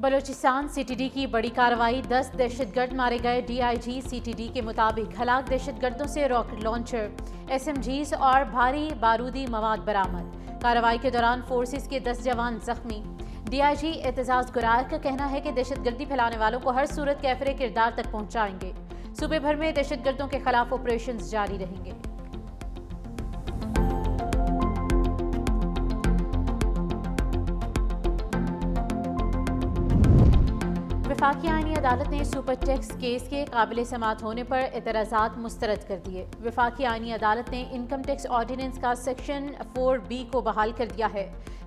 Balochistan CTD की बड़ी कार्रवाई, 10 दहशतगर्द मारे गए। डीआईजी सीटीडी के मुताबिक हलाक दहशतगर्दों से रॉकेट लॉन्चर, एसएमजीज और भारी बारूदी मवाद बरामद। कार्रवाई के दौरान फोर्सेस के 10 जवान जख्मी। डीआईजी एतजाज गुरार का कहना है कि दहशतगर्दी फैलाने वालों को हर सूरत कैफरे किरदार तक पहुंचाएंगे। सूबे भर में दहशतगर्दों के खिलाफ ऑपरेशन जारी रहेंगे। वफाकी आईनी अदालत ने सुपर टैक्स केस के काबिल समात होने पर एतराज़ात मुस्तरद कर दिए। वफाकी आईनी अदालत ने इनकम टैक्स ऑर्डिनेंस का सेक्शन 4B को बहाल कर दिया है।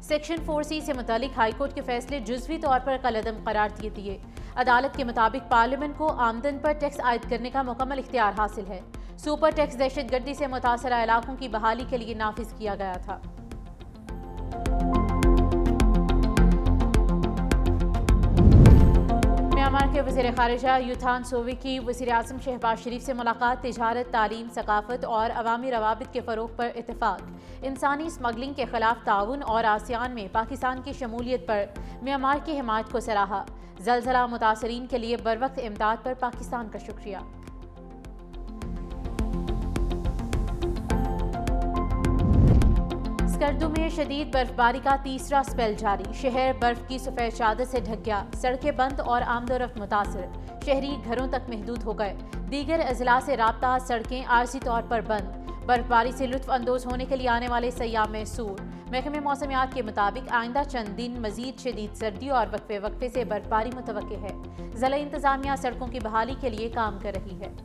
सेक्शन 4C से मुतालिक हाईकोर्ट के फैसले जुज़वी तौर पर कलअदम करार दिए। अदालत के मुताबिक पार्लियामेंट को आमदन पर टैक्स आयद करने का मुकम्मल इख्तियार हासिल है। सुपर टैक्स दहशतगर्दी से मुतासरा इलाकों की बहाली के लिए नाफिज किया गया था। म्यांमार के वज़ीर ख़ारिजा यूथान सोवी की वज़ीर आज़म शहबाज शरीफ से मुलाकात। तिजारत, तालीम, सकाफत और अवामी रवाबित के फ़रोग़ पर इत्तेफाक। इंसानी स्मगलिंग के खिलाफ ताउन और आसियान में पाकिस्तान की शमूलियत पर म्यांमार की हिमायत को सराहा। ज़लज़ला मुतासरीन के लिए बरवक्त इमदाद पर पाकिस्तान का शुक्रिया। स्कर्दू में शदीद बर्फबारी का तीसरा स्पेल जारी। शहर बर्फ की सफ़ेद चादर से ढक गया। सड़कें बंद और आमदोरफ्त मुतासर। शहरी घरों तक महदूद हो गए। दीगर अजला से राब्ता सड़कें आर्जी तौर पर बंद। बर्फबारी से लुत्फ अंदोज होने के लिए आने वाले सयाह मैसूर। महकमे मौसमियात के मुताबिक आइंदा चंद दिन मजीद शदीद सर्दी और वक्फे वक्फे से बर्फबारी मुतवक्के है। ज़िला इंतजामिया सड़कों की बहाली के लिए काम कर रही है।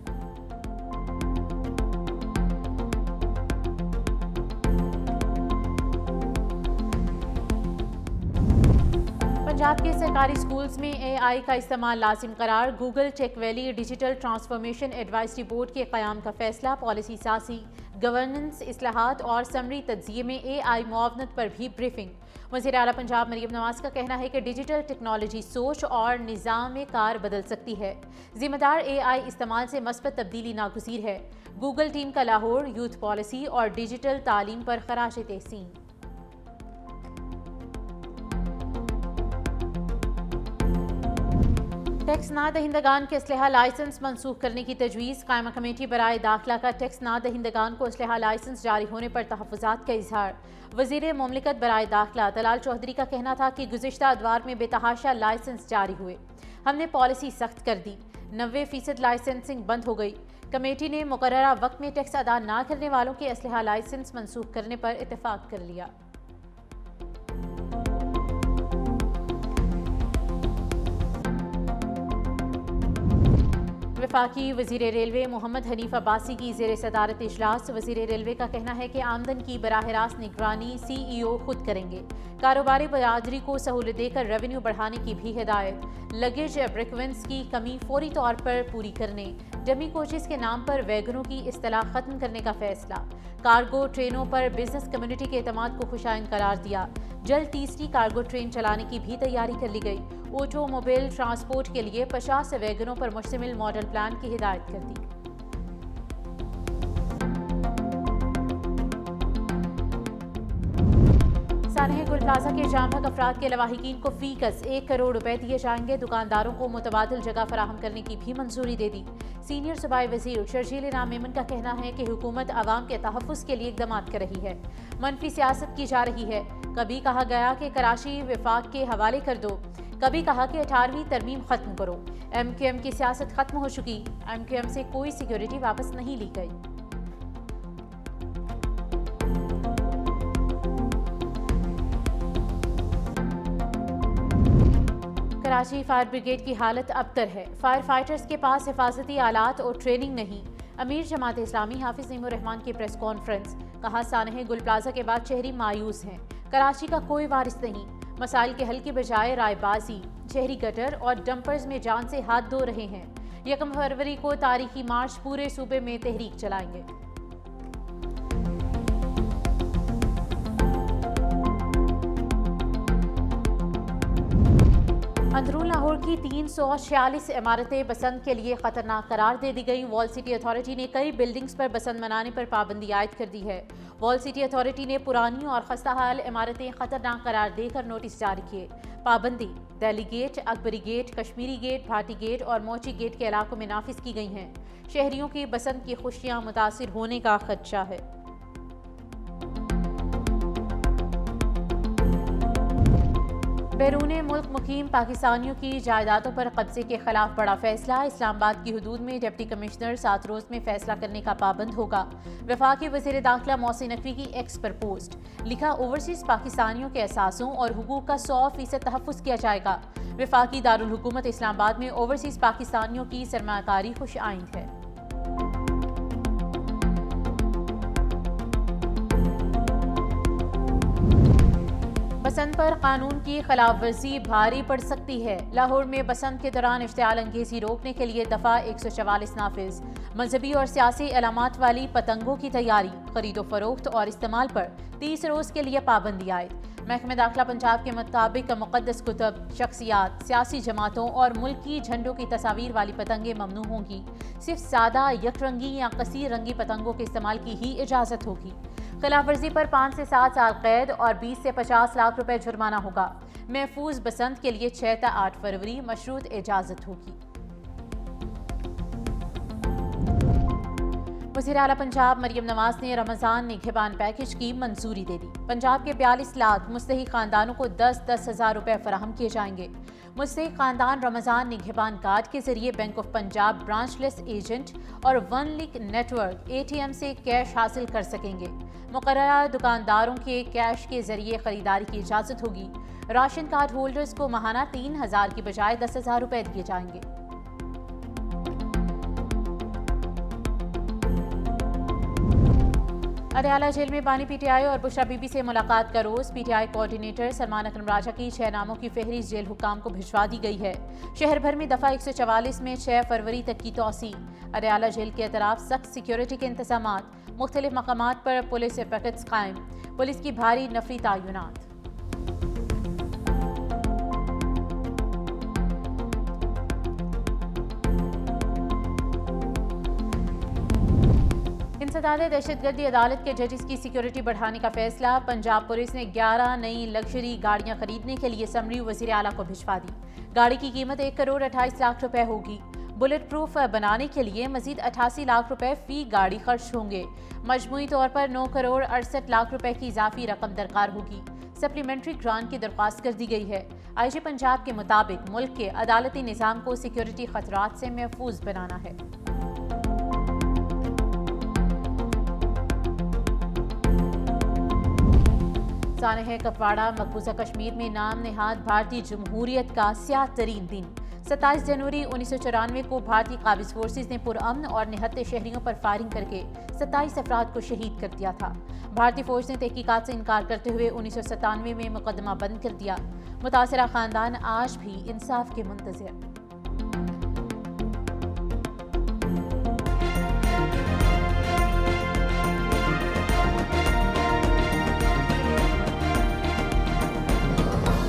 पंजाब के सरकारी स्कूल्स में AI का इस्तेमाल लाजिम करार। Google tech valley digital transformation advisory board के क़याम का फैसला। पॉलिसी सासी, गवर्नेंस, इस्लाहात और समरी तज्ज़िये में AI मुआवनत पर भी ब्रीफिंग। वज़ीर आला पंजाब मरियम नवाज का कहना है कि डिजिटल टेक्नोलॉजी सोच और निज़ाम कार बदल सकती है। जिम्मेदार AI इस्तेमाल से मस्बत तब्दीली नागुज़ीर है। गूगल टीम का लाहौर यूथ पॉलिसी और डिजिटल तालीम पर खराज तहसीन। टैक्स ना दहिंदगान के असलहा लाइसेंस मनसूख करने की तजवीज़। कायमा कमेटी बराए दाखिला का टैक्स ना दहिंदगान को असलहा लाइसेंस जारी होने पर तहफ़्फ़ुज़ात का इजहार। वज़ीर मुमलिकत बराए दाखिला दलाल चौधरी का कहना था कि गुज़िश्ता अदवार में बेतहाशा लाइसेंस जारी हुए, हमने पॉलिसी सख्त कर दी, 90% लाइसेंसिंग बंद हो गई। कमेटी ने मुकर्ररा वक्त में टैक्स अदा ना करने वालों के असलहा लाइसेंस मनसूख करने पर इत्तेफाक कर लिया। वफाकी वज़ीर रेलवे मोहम्मद हनीफ अब्बासी की ज़ेर सदारत इजलास। वज़ीर रेलवे का कहना है कि आमदन की बराह रास्त निगरानी CEO खुद करेंगे। कारोबारी बरादरी को सहूलत देकर रेवेन्यू बढ़ाने की भी हिदायत। लगेज ब्रेकवेंस की कमी फौरी तौर पर पूरी करने। डमी कोचेस के नाम पर वैगनों की इस्तेलाह ख़त्म करने का फैसला। कार्गो ट्रेनों पर बिजनेस कम्युनिटी के एतमाद को खुशाइन करार दिया। जल्द तीसरी कार्गो ट्रेन चलाने की भी तैयारी कर ली गई। ऑटोमोबाइल ट्रांसपोर्ट के लिए 50 वैगनों पर मुश्तमिल मॉडल प्लान की हिदायत कर दी। सानह गुल प्लाजा के जामहक अफराद के लवाहिकीन को फीकस 1 करोड़ रुपए दिए जाएंगे। दुकानदारों को मुतबादिल जगह फराहम करने की भी मंजूरी दे दी। सीनियर सूबाई वजीर शर्जील इनाम मेमन का कहना है कि हुकूमत आवाम के तहफ़्फ़ुज़ के लिए इक़दामात कर रही है। मनफी सियासत की जा रही है। कभी कहा गया कि कराची विफाक के हवाले कर दो, कभी कहा कि 18वीं तरमीम खत्म करो। MQM की सियासत खत्म हो चुकी। MQM से कोई सिक्योरिटी वापस नहीं ली गई। कराची फायर ब्रिगेड की हालत अबतर है। फायर फाइटर्स के पास हिफाजती आलात और ट्रेनिंग नहीं। अमीर जमात इस्लामी हाफिज नईमुर रहमान की प्रेस कॉन्फ्रेंस। कहा सानह गुल प्लाजा के बाद शहरी मायूस हैं। कराची का कोई वारिस नहीं। मसाइल के हल की बजाय रायबाजी। शहरी गटर और डंपर्स में जान से हाथ धो रहे हैं। 1 फरवरी को तारीखी मार्च पूरे सूबे में तहरीक चलाएंगे। अंदरून लाहौर की 346 इमारतें बसंत के लिए खतरनाक करार दे दी गई। वॉल सिटी अथॉरिटी ने कई बिल्डिंग्स पर बसंत मनाने पर पाबंदी आयद कर दी है। वॉल सिटी अथॉरिटी ने पुरानी और खस्ताहाल इमारतें खतरनाक करार देकर नोटिस जारी किए। पाबंदी Delhi gate, Akbari gate, Kashmiri gate, Bhati gate और मोची गेट के इलाकों में नाफिज की गई हैं। शहरियों की बसंत की खुशियां मुतासिर होने का खदशा है। बैरून मुल्क मुकीम पाकिस्तानियों की जायदादों पर कब्जे के खिलाफ बड़ा फैसला। इस्लामाबाद की हदूद में डिप्टी कमिश्नर 7 रोज में फैसला करने का पाबंद होगा। वफाकी वज़ीर दाखिला मोहसिन नकवी की एक्स पर पोस्ट लिखा, ओवरसीज पाकिस्तानियों के एहसासों और हुकूक का 100% तहफ़्फ़ुज़ किया जाएगा। वफाकी दारुल हुकूमत इस्लामाबाद में ओवरसीज पाकिस्तानियों की सरमाकारी खुश आइंद है। बसंत पर कानून की खिलाफ वर्जी भारी पड़ सकती है। लाहौर में बसंत के दौरान इश्तियाल अंगेजी रोकने के लिए दफा 144 नाफिज। मजहबी और सियासी अलामात वाली पतंगों की तैयारी, खरीदो फरोख्त और इस्तेमाल पर 30 रोज के लिए पाबंदी आयद। महकमे दाखिला पंजाब के मुताबिक मुक़द्दस कुतुब, शख्सियात, सियासी जमातों और मुल्की झंडों की तस्वीर वाली पतंगें ममनू होंगी। सिर्फ सादा, यकरंगी या कसीर रंगी पतंगों के इस्तेमाल की ही इजाज़त होगी। खिलाफ वर्जी पर 5 से 7 साल कैद और 20 से 50 लाख रुपए जुर्माना होगा। महफूज बसंत के लिए 6 से 8 फरवरी मशरूत इजाजत होगी। वज़ीर आला पंजाब मरियम नवाज ने रमज़ान निगहबान पैकेज की मंजूरी दे दी। पंजाब के 42 लाख मुस्तहिक खानदानों को 10-10 हज़ार रुपए फराहम किए जाएंगे। मुस्तहिक खानदान रमज़ान निगहबान कार्ड के जरिए bank of Punjab branchless agent और वन लिंक नेटवर्क ATM से कैश हासिल कर सकेंगे। मुकर्ररा दुकानदारों के कैश के जरिए खरीदारी की इजाज़त होगी। राशन कार्ड होल्डर्स को माहाना 3,000 की बजाय 10,000 रुपए दिए जाएंगे। अडयाला जेल में बानी PTI और बुशरा बीबी से मुलाकात का रोज। PTI कोऑर्डिनेटर सलमान अकरम राजा की 6 नामों की फहरिस्त जेल हुकाम को भिजवा दी गई है। शहर भर में दफा 144 में 6 फरवरी तक की तोसी। अडयाला जेल के अतराफ सख्त सिक्योरिटी के इंतजामात, मुख्तलिफ मकामात पर पुलिस पैकेट्स कायम, पुलिस की भारी नफरी तैनात। इंसदाद दहशतगर्दी अदालत के जजेस की सिक्योरिटी बढ़ाने का फैसला। पंजाब पुलिस ने 11 नई लग्जरी गाड़ियां खरीदने के लिए समरी वज़ीर आला को भिजवा दी। गाड़ी की कीमत 1 करोड़ 28 लाख रुपए होगी। बुलेट प्रूफ बनाने के लिए मजीद 88 लाख रुपए फी गाड़ी खर्च होंगे। मजमूई तौर पर 9 करोड़ 68 लाख रुपए की इजाफी रकम दरकार होगी। सप्लीमेंट्री ग्रांट की दरख्वास्त कर दी गई है। IG पंजाब के मुताबिक मुल्क के अदालती निज़ाम को सिक्योरिटी खतरात से महफूज बनाना है। सानह कपवाड़ा मकबूजा कश्मीर में नाम नेहाद भारतीय जमहूरियत का स्याह तरीन दिन। 27 जनवरी 1994 को भारतीय काबिज फोर्सेज ने पुरअमन और निहत्ते शहरियों पर फायरिंग करके 27 अफराद को शहीद कर दिया था। भारतीय फौज ने तहकीकात से इनकार करते हुए 1997 में मुकदमा बंद कर दिया। मुतासरा खानदान आज भी इंसाफ के मुंतज़िर।